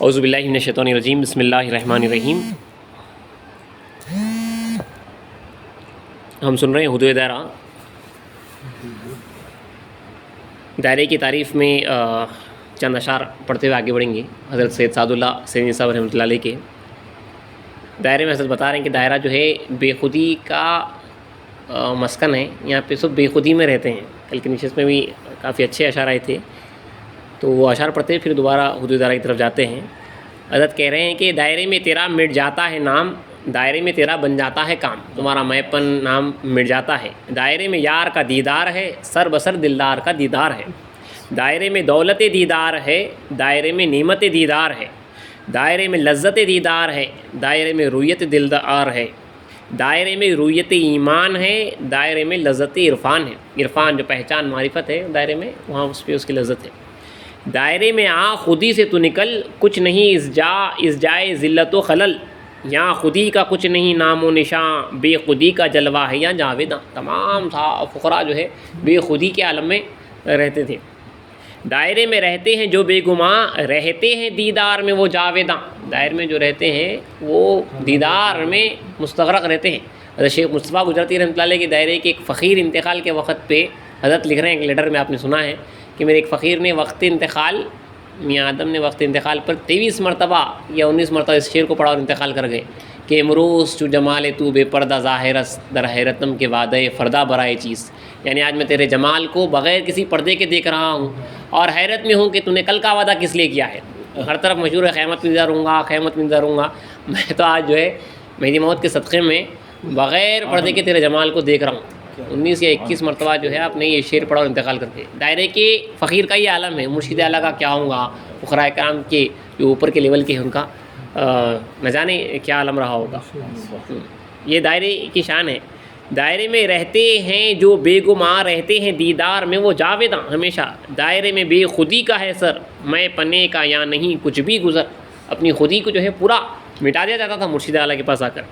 اعوذ باللہ من الشیطان الرجیم، بسم اللہ الرحمن الرحیم۔ ہم سن رہے ہیں حدود دائرہ۔ دائرے کی تعریف میں چند اشعار پڑھتے ہوئے آگے بڑھیں گے۔ حضرت سید سعد اللہ سیدی صاحب رحمۃ اللہ علیہ کے دائرے میں حضرت بتا رہے ہیں کہ دائرہ جو ہے بے خودی کا مسکن ہے، یہاں پہ سب بے خودی میں رہتے ہیں۔ کل کی نشست میں بھی کافی اچھے اشعار آئے تھے، تو وہ اشعار پڑھتے پھر دوبارہ حدود دائرہ کی طرف جاتے ہیں۔ حضرت کہہ رہے ہیں کہ دائرے میں تیرا مٹ جاتا ہے نام، دائرے میں تیرا بن جاتا ہے کام، تمہارا میں پن نام مٹ جاتا ہے۔ دائرے میں یار کا دیدار ہے، سر بسر دلدار کا دیدار ہے۔ دائرے میں دولت دیدار ہے، دائرے میں نعمت دیدار ہے۔ دائرے میں لذت دیدار ہے، دائرے میں رویت دلدار ہے۔ دائرے میں رویت ایمان ہے، دائرے میں لذت عرفان ہے۔ عرفان جو پہچان معرفت ہے دائرے میں، وہاں اس پہ اس کی لذت ہے۔ دائرے میں آ خودی سے تو نکل، کچھ نہیں اس جائے ذلت و خلل۔ یہاں خودی کا کچھ نہیں نام و نشاں، بے خودی کا جلوہ ہے یا جاویداں۔ تمام فقراء جو ہے بے خودی کے عالم میں رہتے تھے۔ دائرے میں رہتے ہیں جو بے گماں، رہتے ہیں دیدار میں وہ جاویداں۔ دائرے میں جو رہتے ہیں وہ دیدار میں مستغرق رہتے ہیں۔ حضرت شیخ مصطفیٰ گجراتی رحمۃ اللہ علیہ کے دائرے کے ایک فقیر انتقال کے وقت پہ حضرت لکھ رہے ہیں، ایک لیٹر میں آپ نے سنا ہے کہ میرے ایک فقیر نے وقت انتقال، میاں آدم نے وقت انتقال پر 23 مرتبہ یا 19 مرتبہ اس شعر کو پڑھا اور انتقال کر گئے کہ امروز چو جمال تو بے پردہ ظاہرست، در حیرتم کے وعدہ فردہ برائے چیز۔ یعنی آج میں تیرے جمال کو بغیر کسی پردے کے دیکھ رہا ہوں اور حیرت میں ہوں کہ تو نے کل کا وعدہ کس لیے کیا ہے۔ ہر طرف مشہور ہے قیامت میں انتظار ہوں گا، قیامت میں انتظار ہوں گا۔ میں تو آج جو ہے میری موت کے صدقے میں بغیر پردے کے تیرے جمال کو دیکھ رہا ہوں۔ 19 یا 21 مرتبہ جو ہے آپ نے یہ شعر پڑھا اور انتقال کر کے۔ دائرے کے فقیر کا یہ عالم ہے، مرشد اعلیٰ کا کیا ہوں گا، فقراء کرام کے جو اوپر کے لیول کے ہیں ان کا نہ جانے کیا عالم رہا ہوگا۔ یہ دائرے کی شان ہے۔ دائرے میں رہتے ہیں جو بے گماں، رہتے ہیں دیدار میں وہ جاویداں ہمیشہ۔ دائرے میں بے خودی کا ہے سر، میں پنے کا یا نہیں کچھ بھی گزر۔ اپنی خودی کو جو ہے پورا مٹا دیا جاتا تھا مرشد اعلیٰ کے پاس آ کر۔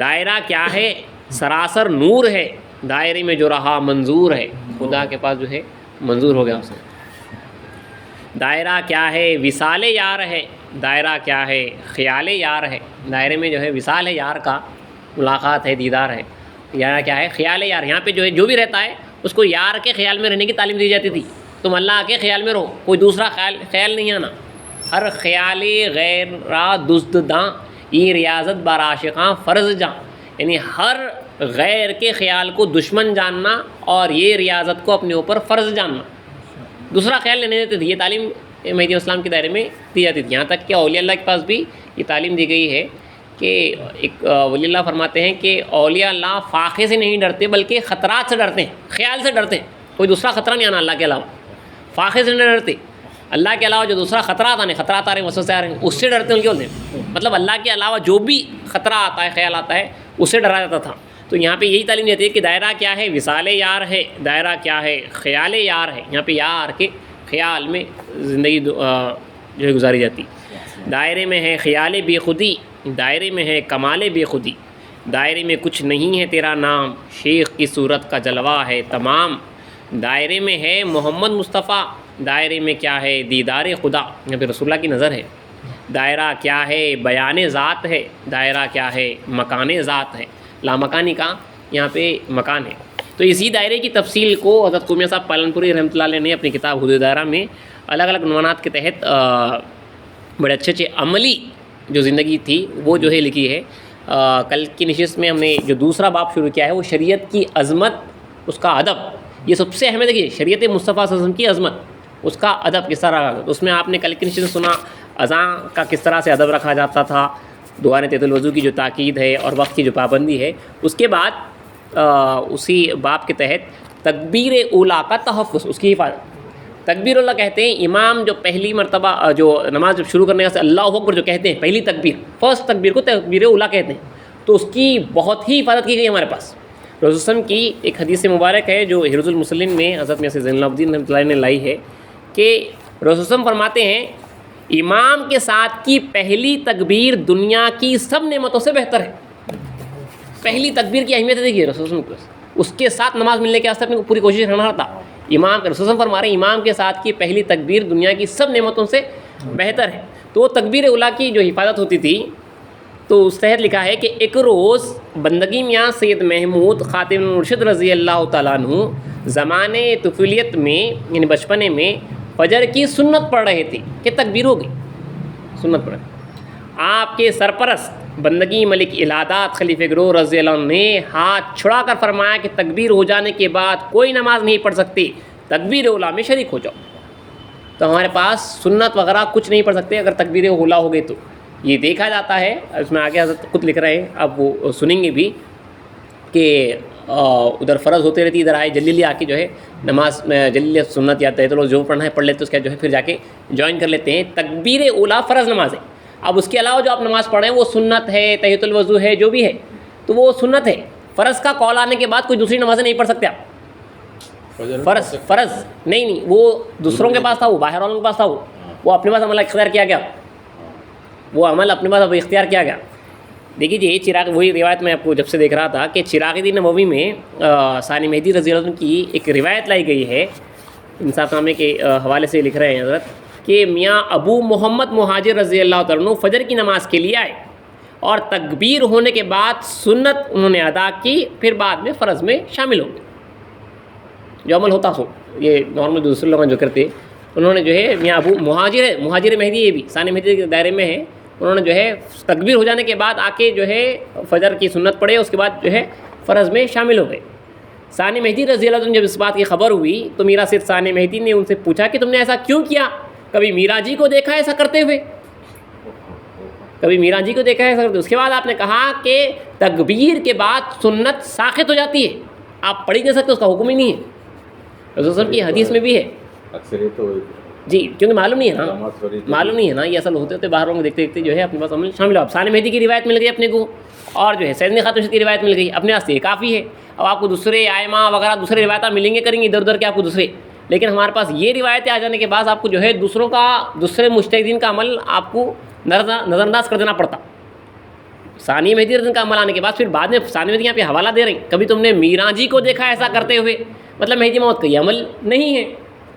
دائرہ کیا ہے، سراسر نور ہے، دائرے میں جو رہا منظور ہے۔ خدا کے پاس جو ہے منظور ہو گیا اسے۔ دائرہ کیا ہے، وصال یار ہے، دائرہ کیا ہے، خیال یار ہے۔ دائرے میں جو ہے وصال ہے، یار کا ملاقات ہے، دیدار ہے۔ یار کیا ہے، خیال یار۔ یہاں پہ جو ہے جو بھی رہتا ہے اس کو یار کے خیال میں رہنے کی تعلیم دی جاتی تھی۔ تم اللہ کے خیال میں رہو، کوئی دوسرا خیال نہیں آنا۔ ہر خیال غیر را دزد داں، یہ ریاضت بر عاشقاں فرض جاں۔ یعنی ہر غیر کے خیال کو دشمن جاننا اور یہ ریاضت کو اپنے اوپر فرض جاننا، دوسرا خیال لینے دیتے تھے۔ یہ تعلیم مہدی اسلام کے دائرے میں دی جاتی تھی۔ یہاں تک کہ اولیاء اللہ کے پاس بھی یہ تعلیم دی گئی ہے کہ ایک ولی اللہ فرماتے ہیں کہ اولیاء اللہ فاقے سے نہیں ڈرتے بلکہ خطرات سے ڈرتے ہیں، خیال سے ڈرتے ہیں۔ کوئی دوسرا خطرہ نہیں آنا اللہ کے علاوہ، فاقے سے نہیں ڈرتے۔ اللہ کے علاوہ جو دوسرا خطرات آ رہے ہیں، وسوسے آ رہے ہیں، اس سے ڈرتے ہیں۔ ان کے بولتے ہیں مطلب اللہ کے علاوہ جو بھی خطرہ آتا ہے، خیال آتا ہے، اس سے ڈرا جاتا تھا۔ تو یہاں پہ یہی تعلیم دیتی ہے کہ دائرہ کیا ہے، وصال یار ہے، دائرہ کیا ہے، خیال یار ہے۔ یہاں پہ یار کے خیال میں زندگی جو ہے گزاری جاتی۔ دائرے میں ہے خیال بے خودی، دائرے میں ہے کمال بے خودی۔ دائرے میں کچھ نہیں ہے تیرا نام، شیخ کی صورت کا جلوہ ہے تمام۔ دائرے میں ہے محمد مصطفیٰ، دائرے میں کیا ہے، دیدار خدا۔ یہاں پہ رسول اللہ کی نظر ہے۔ دائرہ کیا ہے، بیان ذات ہے، دائرہ کیا ہے، مکان ذات ہے۔ لامکانی کا یہاں پہ مکان ہے۔ تو اسی دائرے کی تفصیل کو حضرت قمیہ صاحب پالنپوری رحمۃ اللہ علیہ نے اپنی کتاب حدود دائرہ میں الگ الگ عنوانات کے تحت بڑے اچھے عملی جو زندگی تھی وہ جو ہے لکھی ہے۔ کل کی نشست میں ہم نے جو دوسرا باب شروع کیا ہے وہ شریعت کی عظمت، اس کا ادب۔ یہ سب سے اہم ہے، دیکھیے شریعت مصطفیٰ صلی اللہ علیہ وسلم کی عظمت، اس کا ادب کس طرح رہا۔ اس میں آپ نے کل کی نشست میں سنا اذان کا کس طرح سے ادب رکھا جاتا تھا، دعائے تیت الوضو کی جو تاکید ہے اور وقت کی جو پابندی ہے۔ اس کے بعد اسی باب کے تحت تکبیر اولیٰ کا تحفظ، اس کی حفاظت۔ تکبیر اولیٰ کہتے ہیں امام جو پہلی مرتبہ جو نماز جب شروع کرنے سے اللہ اکبر جو کہتے ہیں، پہلی تکبیر، فرسٹ تکبیر کو تکبیر اولیٰ کہتے ہیں، تو اس کی بہت ہی حفاظت کی گئی ہمارے پاس۔ رسول وسلم کی ایک حدیث مبارک ہے جو حرز المسلم میں حضرت میاں زین العابدین رحمۃ اللہ نے لائی ہے کہ رسول وسلم فرماتے ہیں امام کے ساتھ کی پہلی تکبیر دنیا کی سب نعمتوں سے بہتر ہے۔ پہلی تکبیر کی اہمیت دیکھیے رسول وسلم کو، اس کے ساتھ نماز ملنے کے واسطے اپنے کو پوری کوشش کرنا تھا۔ امام کے رسول وسلم فرما رہے ہیں امام کے ساتھ کی پہلی تکبیر دنیا کی سب نعمتوں سے بہتر ہے. تو وہ تکبیر اولیٰ کی جو حفاظت ہوتی تھی تو اس تحت لکھا ہے کہ ایک روز بندگی میاں سید محمود خاتم المرشد رضی اللہ تعالیٰ عنہ زمانے طفولیت میں یعنی بچپنے میں فجر کی سنت پڑھ رہے تھے کہ تکبیر ہو گئی, سنت پڑھ. آپ کے سرپرست بندگی ملک الہادات خلیفہ گروہ رضی اللہ عنہ نے ہاتھ چھڑا کر فرمایا کہ تکبیر ہو جانے کے بعد کوئی نماز نہیں پڑھ سکتی, تکبیر اولیٰ میں شریک ہو جاؤ. تو ہمارے پاس سنت وغیرہ کچھ نہیں پڑھ سکتے اگر تکبیر اولیٰ ہو گئی تو. یہ دیکھا جاتا ہے, اس میں آگے حضرت خود لکھ رہے ہیں, اب وہ سنیں گے بھی کہ ادھر فرض ہوتے رہتی, ادھر آئے جلدی آ کے جو ہے نماز میں جلدی سنت یا تحیۃ الوضو جو پڑھنا ہے پڑھ لیتے, اس کے جو ہے پھر جا کے جوائن کر لیتے ہیں. تکبیر اولیٰ فرض نماز ہے. اب اس کے علاوہ جو آپ نماز پڑھ رہے ہیں وہ سنت ہے, تحیۃ الوضو ہے, جو بھی ہے تو وہ سنت ہے. فرض کا قول آنے کے بعد کوئی دوسری نمازیں نہیں پڑھ سکتے آپ. فرض نہیں, وہ دوسروں کے پاس تھا, وہ باہر والوں کے پاس تھا, وہ اپنے پاس عمل اختیار کیا گیا, وہ عمل اپنے پاس اختیار کیا گیا. دیکھیے یہ چراغ, وہی روایت میں آپ کو جب سے دیکھ رہا تھا کہ چراغ دین نبوی میں ثانی مہدی رضی اللہ عنہ کی ایک روایت لائی گئی ہے, انصاف نامے کے حوالے سے لکھ رہے ہیں حضرت کہ میاں ابو محمد مہاجر رضی اللہ تعالیٰ عنہ فجر کی نماز کے لیے آئے اور تکبیر ہونے کے بعد سنت انہوں نے ادا کی, پھر بعد میں فرض میں شامل ہو گئے. جو عمل ہوتا ہو, یہ نارمل دوسرے لوگ جو کرتے, انہوں نے جو ہے میاں ابو مہاجر مہدی, یہ بھی ثانی مہدی کے دائرے میں ہے, انہوں نے جو ہے تکبیر ہو جانے کے بعد آ کے جو ہے فجر کی سنت پڑھے, اس کے بعد جو ہے فرض میں شامل ہو گئے. ثانی مہدی رضی اللہ عنہ جب اس بات کی خبر ہوئی تو میرا سید ثانی مہدی نے ان سے پوچھا کہ تم نے ایسا کیوں کیا, کبھی میرا جی کو دیکھا ایسا کرتے ہوئے, کبھی میرا جی کو دیکھا ہے ایسا کرتے. اس کے بعد آپ نے کہا کہ تکبیر کے بعد سنت ساقط ہو جاتی ہے, آپ پڑھ ہی نہیں سکتے, اس کا حکم ہی نہیں ہے. رسول صلی اللہ علیہ وسلم کی حدیث میں بھی ہے جی, کیونکہ معلوم نہیں ہے نا, یہ اصل ہوتے باہروں میں دیکھتے دیکھتے جو ہے اپنے پاس عمل شامل ہو. اب ثانی مہدی کی روایت مل گئی اپنے کو, اور جو ہے سیدنا خاتون کی روایت مل گئی, اپنے واسطے یہ کافی ہے. اب آپ کو دوسرے آئمہ وغیرہ دوسرے روایتیں ملیں گے کریں گے ادھر ادھر کے آپ کو دوسرے, لیکن ہمارے پاس یہ روایتیں آ جانے کے بعد آپ کو جو ہے دوسرے مجتہدین کا عمل آپ کو نظر انداز کر دینا پڑتا. ثانی مہدی رضی کا عمل آنے کے بعد پھر بعد میں ثانی مہدی یہاں پہ حوالہ دے رہے ہیں, کبھی تم نے میرا جی کو دیکھا ایسا کرتے ہوئے, مطلب مہدی موت کا یہ عمل نہیں ہے,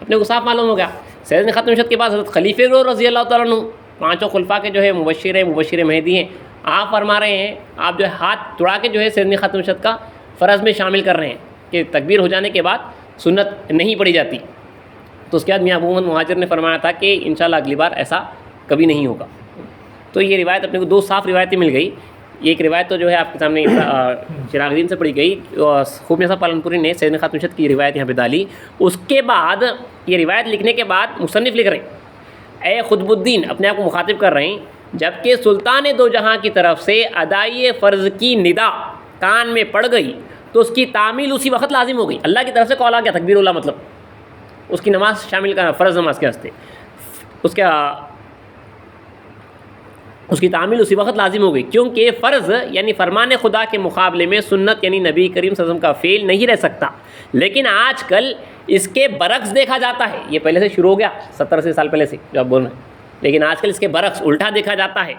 اپنے کو صاف معلوم ہو گیا. سیدنا خاتم مرشد کے بعد حضرت خلیفہ گروہ رضی اللہ تعالیٰ عنہ, پانچوں خلفاء کے جو ہے مبشر مہدی ہیں, آپ فرما رہے ہیں, آپ جو ہے ہاتھ توڑا کے جو ہے سیدنا خاتم مرشد کا فرض میں شامل کر رہے ہیں کہ تکبیر ہو جانے کے بعد سنت نہیں پڑھی جاتی. تو اس کے بعد میاں ابو محمد مہاجر نے فرمایا تھا کہ انشاءاللہ اگلی بار ایسا کبھی نہیں ہوگا. تو یہ روایت اپنے کو دو صاف روایتیں مل گئی. ایک روایت تو جو ہے آپ کے سامنے چراغ دین سے پڑھی گئی, خوب نصاب پالنپوری نے سیدنا خاتم مرشد کی روایت یہاں پہ ڈالی. اس کے بعد یہ روایت لکھنے کے بعد مصنف لکھ رہے ہیں, اے خطب الدین, اپنے آپ کو مخاطب کر رہے ہیں, جبکہ سلطان دو جہاں کی طرف سے ادائی فرض کی ندا کان میں پڑ گئی تو اس کی تعمیل اسی وقت لازم ہو گئی. اللہ کی طرف سے کال آ گیا تکبیر اللہ, مطلب اس کی نماز شامل کرنا, فرض نماز کے واسطے اس کی تعمیل اسی وقت لازم ہو گئی, کیونکہ فرض یعنی فرمان خدا کے مقابلے میں سنت یعنی نبی کریم صلی اللہ علیہ وسلم کا فعل نہیں رہ سکتا. لیکن آج کل اس کے برعکس دیکھا جاتا ہے, یہ پہلے سے شروع ہو گیا 70-80 سال پہلے سے جو آپ بول رہے ہیں, لیکن آج کل اس کے برعکس الٹا دیکھا جاتا ہے.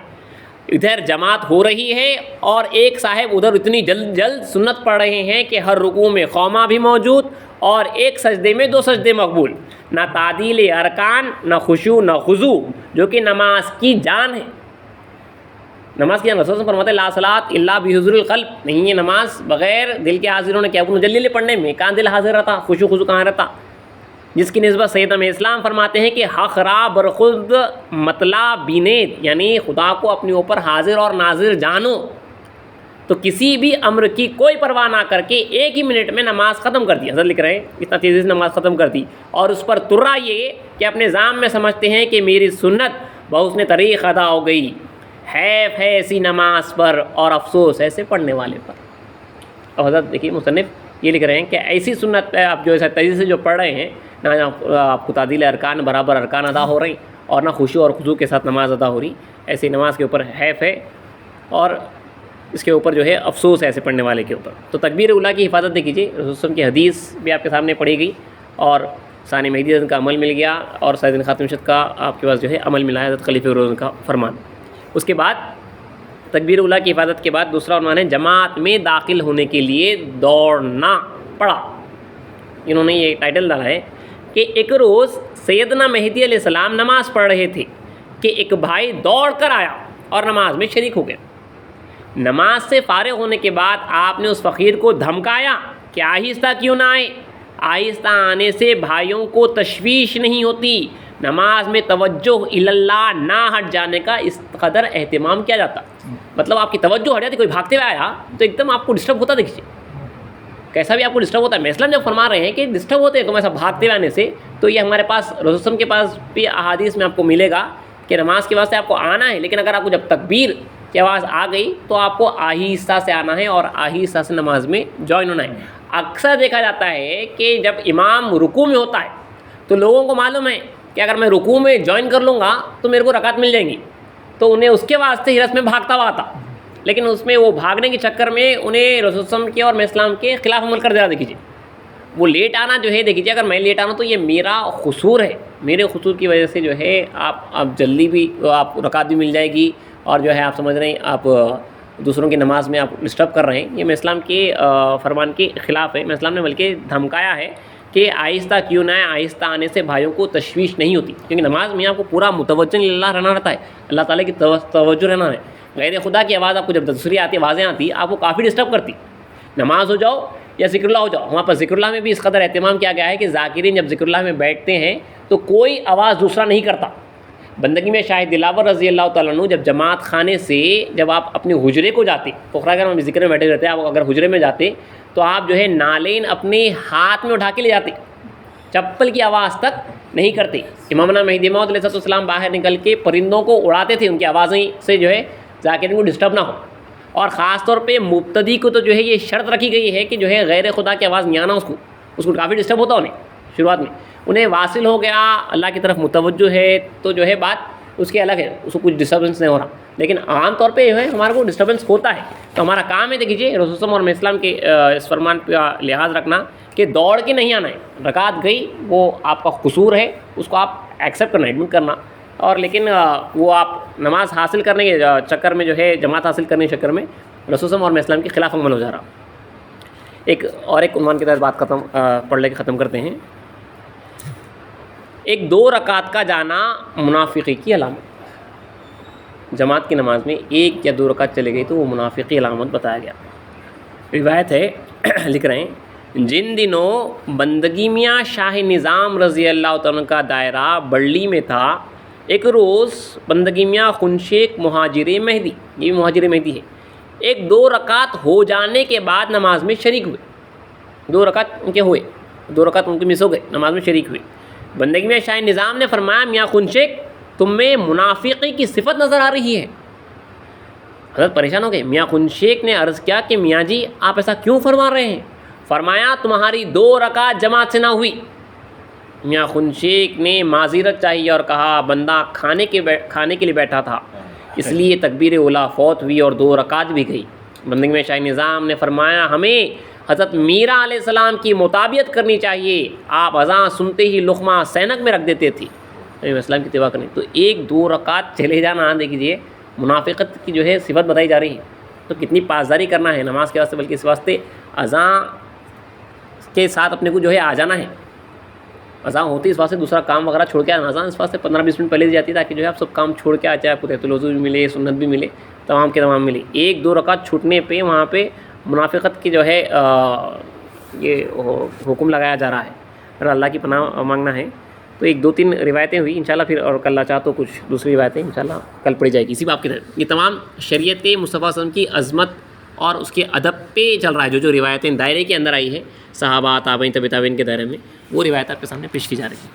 ادھر جماعت ہو رہی ہے اور ایک صاحب ادھر اتنی جلد سنت پڑھ رہے ہیں کہ ہر رکوع میں خامہ بھی موجود اور ایک سجدے میں 2 سجدے مقبول, نہ تعدیل ارکان, نہ خشوع, نہ خضوع, جو کہ نماز کی جان ہے. نماز کی جان رسول فرماتے ہیں لا صلاۃ الا بحضور القلب, نہیں ہے نماز بغیر دل کے حاضر ہونے کے. اب جلدی پڑھنے میں کہاں دل حاضر رہتا, خشوع خضوع کہاں رہتا, جس کی نسبت سید اسلام فرماتے ہیں کہ حق را برخود مطلع بینید, یعنی خدا کو اپنے اوپر حاضر اور ناظر جانو. تو کسی بھی امر کی کوئی پرواہ نہ کر کے 1 ہی منٹ میں نماز ختم کر دی. حضرت لکھ رہے ہیں اتنا تیزی سے نماز ختم کر دی, اور اس پر ترا یہ کہ اپنے ذام میں سمجھتے ہیں کہ میری سنت بحسن طریق ادا ہو گئی. حیف ہے ایسی نماز پر اور افسوس ایسے پڑھنے والے پر. اور حضرت دیکھیے مصنف یہ لکھ رہے ہیں کہ ایسی سنت پہ آپ جو ایسا تیزی سے جو پڑھ رہے ہیں, نہ آپ کو تعدیل ارکان برابر ارکان ادا ہو رہی اور نہ خشوع اور خضوع کے ساتھ نماز ادا ہو رہی, ایسی نماز کے اوپر حیف ہے اور اس کے اوپر جو ہے افسوس ہے ایسے پڑھنے والے کے اوپر. تو تکبیر اولیٰ کی حفاظت دیکھیے, رسول وسلم کی حدیث بھی آپ کے سامنے پڑھی گئی اور ثانی مہدی کا عمل مل گیا اور سیدنا خاتم مرشد کا آپ کے پاس جو ہے عمل ملا ہے, حضرت خلیفہ گروہ کا فرمان. اس کے بعد تکبیر اولیٰ کی حفاظت کے بعد دوسرا عنوان ہے جماعت میں داخل ہونے کے لیے دوڑنا پڑا. انہوں نے یہ ٹائٹل ڈالا ہے کہ ایک روز سیدنا مہدی علیہ السلام نماز پڑھ رہے تھے, کہ ایک بھائی دوڑ کر آیا اور نماز میں شریک ہو گیا. نماز سے فارغ ہونے کے بعد آپ نے اس فقیر کو دھمکایا کہ آہستہ کیوں نہ آئے. آہستہ آنے سے بھائیوں کو تشویش نہیں ہوتی, نماز میں توجہ اللہ نہ ہٹ جانے کا اس قدر اہتمام کیا جاتا. مطلب آپ کی توجہ ہٹ جاتی, کوئی بھاگتے ہوئے آیا تو ایک دم آپ کو ڈسٹرب ہوتا. دیکھیے کیسا بھی آپ کو ڈسٹرب ہوتا ہے. اسلام جب فرما رہے ہیں کہ ڈسٹرب ہوتے ہیں تو ایسا بھاگتے ہوئے آنے سے, تو یہ ہمارے پاس رسول وسلم کے پاس بھی احادیث میں آپ کو ملے گا کہ نماز کے واسطے آپ کو آنا ہے, لیکن اگر آپ کو جب تکبیر کی آواز آ گئی تو آپ کو آہستہ سے آنا ہے اور آہستہ سے نماز میں جوائن ہونا ہے. اکثر دیکھا جاتا ہے کہ جب امام رکوع میں ہوتا ہے تو لوگوں کو معلوم ہے کہ اگر میں رکوع میں جوائن کر لوں گا تو میرے کو رکعت مل جائیں گی, تو انہیں اس کے واسطے ہرس میں بھاگتا ہوا آتا. لیکن اس میں وہ بھاگنے کے چکر میں انہیں رسول وسلم کے اور میں اسلام کے خلاف عمل کر دینا. دیکھیے وہ لیٹ آنا جو ہے, دیکھیے اگر میں لیٹ آنا تو یہ میرا قصور ہے, میرے قصور کی وجہ سے جو ہے آپ جلدی بھی آپ رکعت بھی مل جائے گی, اور جو ہے آپ سمجھ رہے ہیں آپ دوسروں کی نماز میں آپ ڈسٹرب کر رہے ہیں. یہ میں اسلام کے فرمان کے خلاف ہے. میں اسلام نے بلکہ دھمکایا ہے کہ آہستہ کیوں نہ ہے, آہستہ آنے سے بھائیوں کو تشویش نہیں ہوتی, کیونکہ نماز میں آپ کو پورا متوجہ اللہ رہنا رہتا ہے, اللہ تعالیٰ کی توجہ رہنا ہے. غیر خدا کی آواز آپ کو جب دوسری آتی ہے, آوازیں آتی, آپ کو کافی ڈسٹرب کرتی. نماز ہو جاؤ یا ذکر اللہ ہو جاؤ, وہاں پر ذکر اللہ میں بھی اس قدر اہتمام کیا گیا ہے کہ ذاکرین جب ذکر اللہ میں بیٹھتے ہیں تو کوئی آواز دوسرا نہیں کرتا. بندگی میں شاہد دلاور رضی اللہ تعالیٰ عنہ جب جماعت خانے سے جب آپ اپنے حجرے کو جاتے, پخرا گھر میں ذکر میں بیٹھے رہتے, آپ اگر حجرے میں جاتے تو آپ جو ہے نالین اپنے ہاتھ میں اٹھا کے لے جاتے, چپل کی آواز تک نہیں کرتے. امامنا مہدی موعود علیہ السلام باہر نکل کے پرندوں کو اڑاتے تھے, ان کی آوازیں سے جو ہے ذاکرین کو ڈسٹرب نہ ہو. اور خاص طور پہ مبتدی کو تو جو ہے یہ شرط رکھی گئی ہے کہ جو ہے غیر خدا کی آواز نہیں آنا. اس کو کافی ڈسٹرب ہوتا انہیں شروعات میں, انہیں واصل ہو گیا اللہ کی طرف متوجہ ہے تو جو ہے بات اس کی الگ ہے, اس کو کچھ ڈسٹربنس نہیں ہو رہا. لیکن عام طور پہ جو ہے ہمارے کو ڈسٹربنس ہوتا ہے, تو ہمارا کام ہے دیکھیے رسول اللہ اور اسلام کے اس فرمان پہ لحاظ رکھنا کہ دوڑ کے نہیں آنا ہے. رکعت گئی وہ آپ کا قصور ہے, اس کو آپ ایکسیپٹ کرنا, ایڈمٹ کرنا. اور لیکن وہ آپ نماز حاصل کرنے کے چکر میں جو ہے جماعت حاصل کرنے کے چکر میں رسول اللہ اور اسلام کے خلاف عمل ہو جا رہا. ایک عنوان کے تحت بات پڑھ لے کے ختم کرتے ہیں. ایک 2 رکعت کا جانا منافقی کی علامت. جماعت کی نماز میں 1 یا 2 رکعت چلے گئی تو وہ منافقی علامت بتایا گیا. روایت ہے, لکھ رہے ہیں, جن دنوں بندگی میاں شاہ نظام رضی اللہ تعالیٰ کا دائرہ بڑلی میں تھا, ایک روز بندگی میاں خنشیک مہاجر مہدی, یہ بھی مہاجر مہدی ہے, 1-2 رکعت ہو جانے کے بعد نماز میں شریک ہوئے. 2 رکعت ان کے ہوئے, 2 رکعت ان کے مس ہو گئے, نماز میں شریک ہوئے. بندگی میاں شاہ نظام نے فرمایا, میاں خنشیک تم میں منافقی کی صفت نظر آ رہی ہے. حضرت پریشان ہو گئے. میاں خنشیک نے عرض کیا کہ میاں جی آپ ایسا کیوں فرما رہے ہیں؟ فرمایا تمہاری 2 رکعت جماعت سے نہ ہوئی. میاں خنشیک نے معذرت چاہیے اور کہا بندہ کھانے کے لیے بیٹھا تھا, اس لیے تکبیر اولیٰ فوت ہوئی اور 2 رکعت بھی گئی. بندگی میں شاہ نظام نے فرمایا ہمیں حضرت میرا علیہ السلام کی مطابقت کرنی چاہیے, آپ اذان سنتے ہی لقمہ سینک میں رکھ دیتے تھے. نبی اسلام کی اتباع کرنی, تو 1-2 رکعت چلے جانا دیکھیے منافقت کی جو ہے صفت بتائی جا رہی ہے. تو کتنی پاسداری کرنا ہے نماز کے واسطے, بلکہ اس واسطے اذان کے ساتھ اپنے کو جو ہے آ جانا ہے. اذان ہوتی اس واسطے دوسرا کام وغیرہ چھوڑ کے آنا, اذان اس واسطے 15-20 منٹ پہلے دی جاتی ہے تاکہ جو ہے آپ سب کام چھوڑ کے آ جائے, آپ کو تحت الوضو بھی ملے, سنت بھی ملے, تمام کے تمام ملے. 1-2 رکعت چھوٹنے پہ وہاں پہ منافقت کی جو ہے یہ حکم لگایا جا رہا ہے. اگر اللہ کی پناہ مانگنا ہے تو 1-2-3 روایتیں ہوئی انشاءاللہ, پھر اور کل چاہ تو کچھ دوسری روایتیں انشاءاللہ کل پڑھی جائے گی اسی باب کے تحت. یہ تمام شریعت مصطفیٰ صلی اللہ علیہ وسلم کی عظمت اور اس کے ادب پہ چل رہا ہے. جو روایتیں دائرے کے اندر آئی ہے صحابہ تابعین تبع تابعین کے دائرے میں, وہ روایت آپ کے سامنے پیش کی جا رہی ہیں.